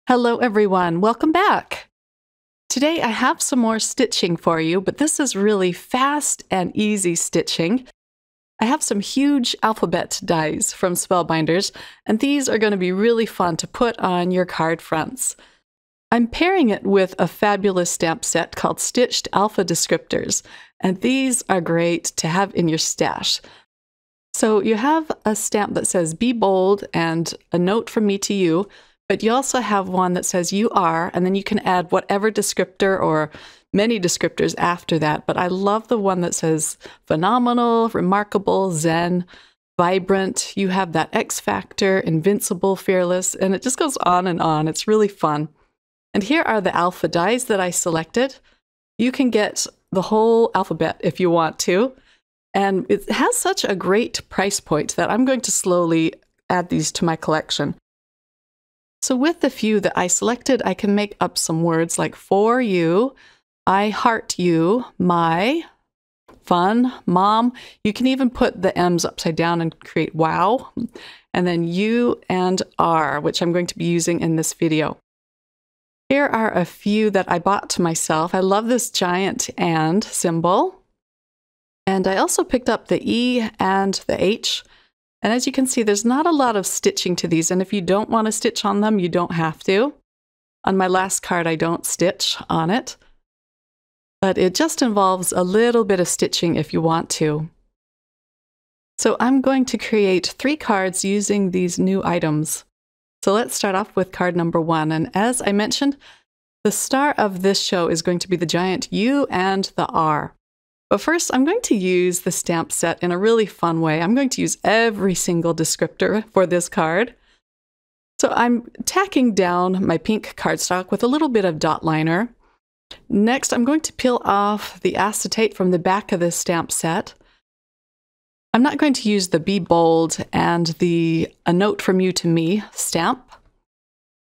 Hello everyone, welcome back. Today I have some more stitching for you, but this is really fast and easy stitching. I have some huge alphabet dies from Spellbinders, and these are going to be really fun to put on your card fronts. I'm pairing it with a fabulous stamp set called Stitched Alpha Descriptors, and these are great to have in your stash. So you have a stamp that says "Be bold" and "A note from me to you," but you also have one that says "You are," and then you can add whatever descriptor or many descriptors after that. But I love the one that says phenomenal, remarkable, zen, vibrant. You have that X factor, invincible, fearless, and it just goes on and on. It's really fun. And here are the alpha dies that I selected. You can get the whole alphabet if you want to. And it has such a great price point that I'm going to slowly add these to my collection. So with the few that I selected, I can make up some words like "for you," "I heart you," "my," "fun," "mom." You can even put the M's upside down and create "wow." And then "you" and "are," which I'm going to be using in this video. Here are a few that I bought myself. I love this giant "and" symbol. And I also picked up the E and the H. And as you can see, there's not a lot of stitching to these, and if you don't want to stitch on them, you don't have to. On my last card, I don't stitch on it, but it just involves a little bit of stitching if you want to. So I'm going to create 3 cards using these new items. So let's start off with card number 1, and as I mentioned, the star of this show is going to be the giant U and the R. But first, I'm going to use the stamp set in a really fun way. I'm going to use every single descriptor for this card. So I'm tacking down my pink cardstock with a little bit of dot liner. Next, I'm going to peel off the acetate from the back of this stamp set. I'm not going to use the "Be bold" and the "A note from you to me" stamp.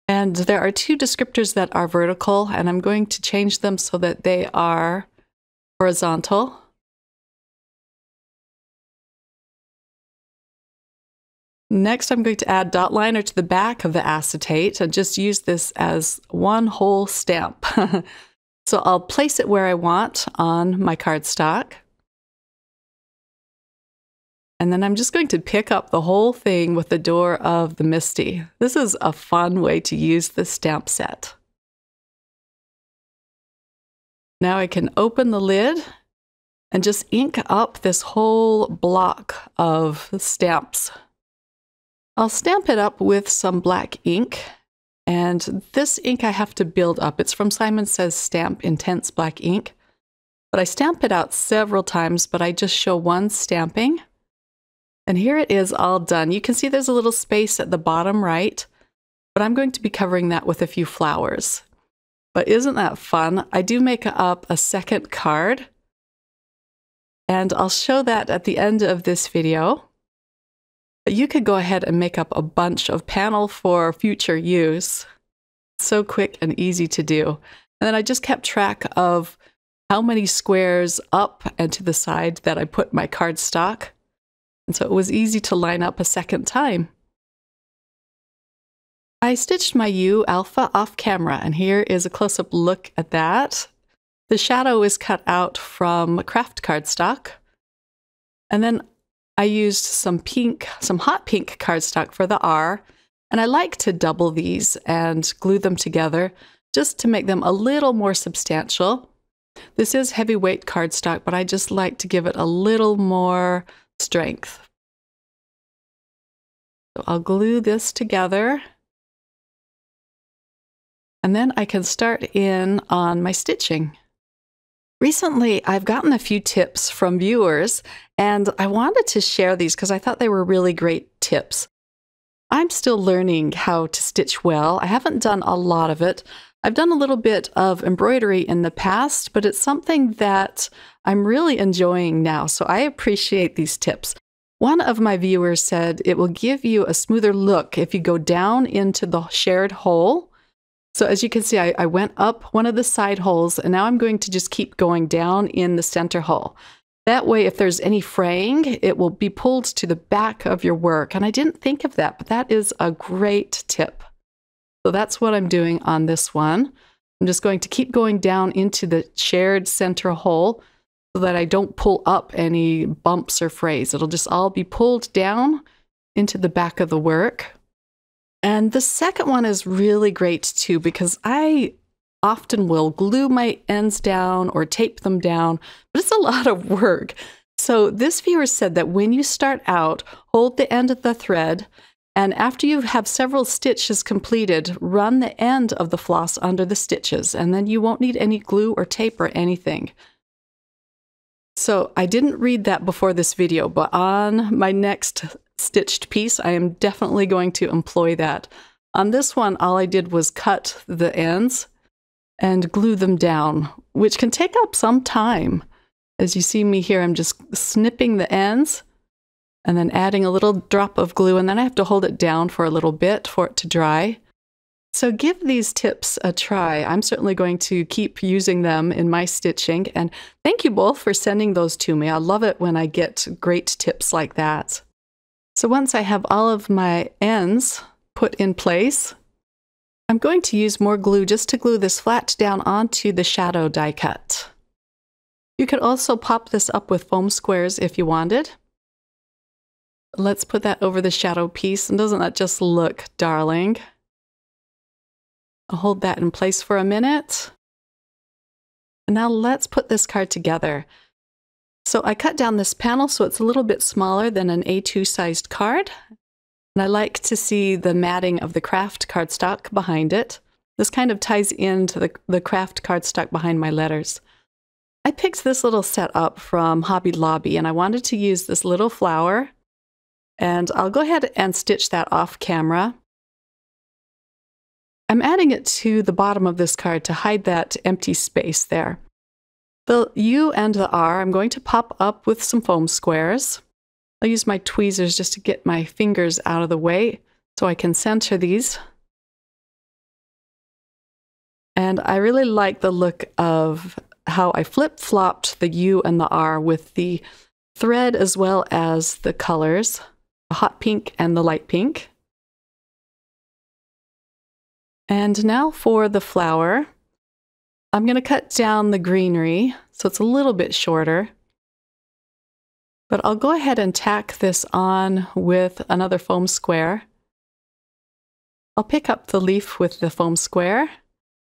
And there are 2 descriptors that are vertical, and I'm going to change them so that they are horizontal. Next, I'm going to add dot liner to the back of the acetate and just use this as one whole stamp. So I'll place it where I want on my cardstock. And then I'm just going to pick up the whole thing with the door of the Misty. This is a fun way to use the stamp set. Now I can open the lid and just ink up this whole block of stamps. I'll stamp it up with some black ink, and this ink I have to build up. It's from Simon Says Stamp Intense Black Ink, but I stamp it out several times, but I just show one stamping. And here it is all done. You can see there's a little space at the bottom right, but I'm going to be covering that with a few flowers. But isn't that fun? I do make up a second card, and I'll show that at the end of this video. But you could go ahead and make up a bunch of panel for future use. So quick and easy to do. And then I just kept track of how many squares up and to the side that I put my cardstock. And so it was easy to line up a second time. I stitched my U alpha off camera, and here is a close-up look at that. The shadow is cut out from craft cardstock. And then I used some hot pink cardstock for the R, and I like to double these and glue them together just to make them a little more substantial. This is heavyweight cardstock, but I just like to give it a little more strength. So I'll glue this together. And then I can start in on my stitching. Recently, I've gotten a few tips from viewers, and I wanted to share these because I thought they were really great tips. I'm still learning how to stitch well. I haven't done a lot of it. I've done a little bit of embroidery in the past, but it's something that I'm really enjoying now, so I appreciate these tips. One of my viewers said it will give you a smoother look if you go down into the shared hole. So as you can see, I went up one of the side holes, and now I'm going to just keep going down in the center hole. That way, if there's any fraying, it will be pulled to the back of your work. And I didn't think of that, but that is a great tip. So that's what I'm doing on this one. I'm just going to keep going down into the shared center hole so that I don't pull up any bumps or frays. It'll just all be pulled down into the back of the work. And the second one is really great too, because I often will glue my ends down or tape them down, but it's a lot of work. So this viewer said that when you start out, hold the end of the thread, and after you have several stitches completed, run the end of the floss under the stitches, and then you won't need any glue or tape or anything. So I didn't read that before this video, but on my next stitched piece, I am definitely going to employ that. On this one, all I did was cut the ends and glue them down, which can take up some time. As you see me here, I'm just snipping the ends and then adding a little drop of glue, and then I have to hold it down for a little bit for it to dry. So give these tips a try. I'm certainly going to keep using them in my stitching, and thank you both for sending those to me. I love it when I get great tips like that. So once I have all of my ends put in place, I'm going to use more glue just to glue this flat down onto the shadow die cut. You could also pop this up with foam squares if you wanted. Let's put that over the shadow piece, and doesn't that just look darling? I'll hold that in place for a minute. And now let's put this card together. So I cut down this panel so it's a little bit smaller than an A2 sized card. And I like to see the matting of the craft cardstock behind it. This kind of ties into the craft cardstock behind my letters. I picked this little set up from Hobby Lobby, and I wanted to use this little flower. And I'll go ahead and stitch that off camera. I'm adding it to the bottom of this card to hide that empty space there. The U and the R I'm going to pop up with some foam squares. I'll use my tweezers just to get my fingers out of the way so I can center these. And I really like the look of how I flip-flopped the U and the R with the thread as well as the colors, the hot pink and the light pink. And now for the flower, I'm going to cut down the greenery so it's a little bit shorter. But I'll go ahead and tack this on with another foam square. I'll pick up the leaf with the foam square,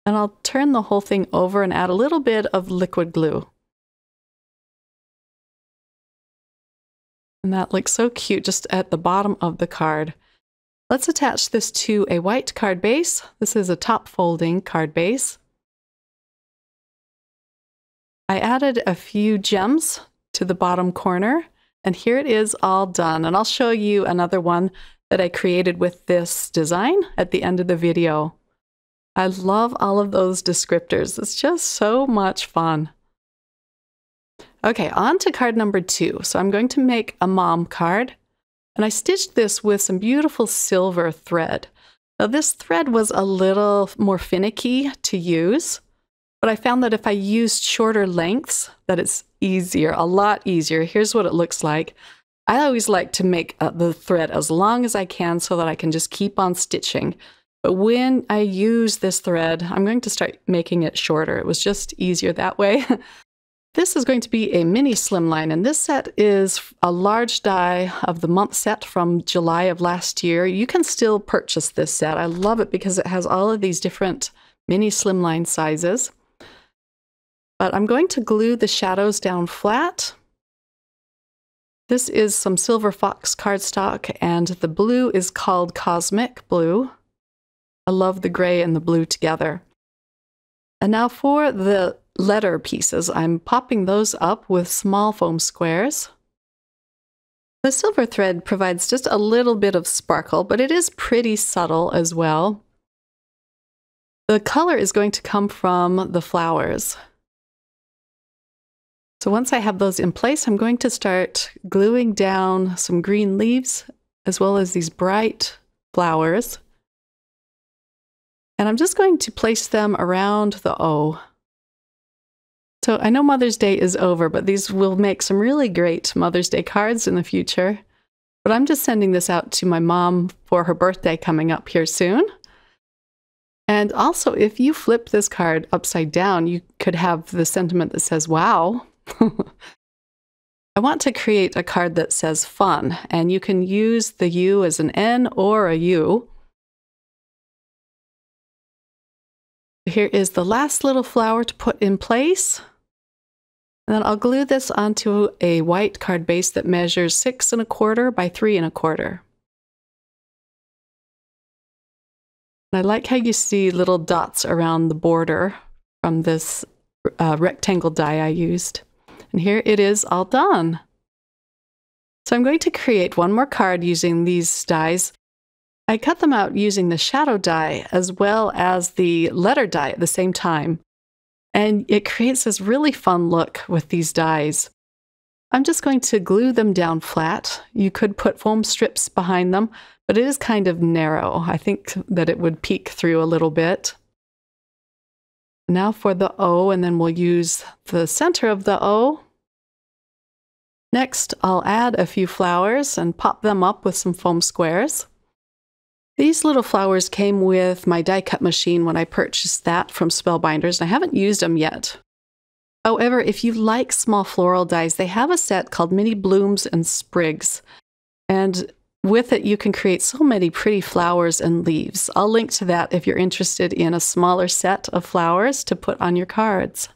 and I'll turn the whole thing over and add a little bit of liquid glue. And that looks so cute just at the bottom of the card. Let's attach this to a white card base. This is a top folding card base. I added a few gems to the bottom corner, and here it is all done. And I'll show you another one that I created with this design at the end of the video. I love all of those descriptors. It's just so much fun. Okay, on to card number 2. So I'm going to make a mom card, and I stitched this with some beautiful silver thread. Now this thread was a little more finicky to use, but I found that if I used shorter lengths, that it's easier, a lot easier. Here's what it looks like. I always like to make the thread as long as I can so that I can just keep on stitching. But when I use this thread, I'm going to start making it shorter. It was just easier that way. This is going to be a mini slimline, and this set is a large die of the month set from July of last year. You can still purchase this set. I love it because it has all of these different mini slimline sizes. But I'm going to glue the shadows down flat. This is some Silver Fox cardstock, and the blue is called Cosmic Blue. I love the gray and the blue together. And now for the letter pieces, I'm popping those up with small foam squares. The silver thread provides just a little bit of sparkle, but it is pretty subtle as well. The color is going to come from the flowers. So once I have those in place, I'm going to start gluing down some green leaves as well as these bright flowers. And I'm just going to place them around the O. So I know Mother's Day is over, but these will make some really great Mother's Day cards in the future. But I'm just sending this out to my mom for her birthday coming up here soon. And also, if you flip this card upside down, you could have the sentiment that says, wow. I want to create a card that says fun, and you can use the U as an N or a U. Here is the last little flower to put in place. And then I'll glue this onto a white card base that measures 6 1/4 by 3 1/4. I like how you see little dots around the border from this rectangle die I used. And here it is all done. So I'm going to create one more card using these dies. I cut them out using the shadow die as well as the letter die at the same time. And it creates this really fun look with these dies. I'm just going to glue them down flat. You could put foam strips behind them, but it is kind of narrow. I think that it would peek through a little bit. Now for the O, and then we'll use the center of the O. Next, I'll add a few flowers and pop them up with some foam squares. These little flowers came with my die cut machine when I purchased that from Spellbinders, and I haven't used them yet. However, if you like small floral dies, they have a set called Mini Blooms and Sprigs. And with it, you can create so many pretty flowers and leaves. I'll link to that if you're interested in a smaller set of flowers to put on your cards.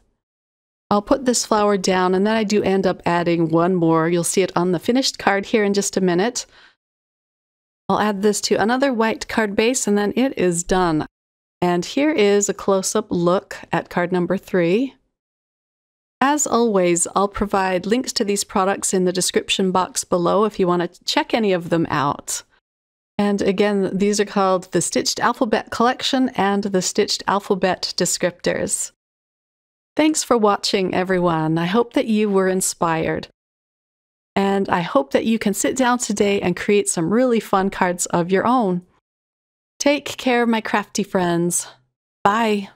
I'll put this flower down, and then I do end up adding one more. You'll see it on the finished card here in just a minute. I'll add this to another white card base, and then it is done. And here is a close-up look at card number 3. As always, I'll provide links to these products in the description box below if you want to check any of them out. And again, these are called the Stitched Alphabet Collection and the Stitched Alphabet Descriptors. Thanks for watching, everyone. I hope that you were inspired. And I hope that you can sit down today and create some really fun cards of your own. Take care, my crafty friends. Bye.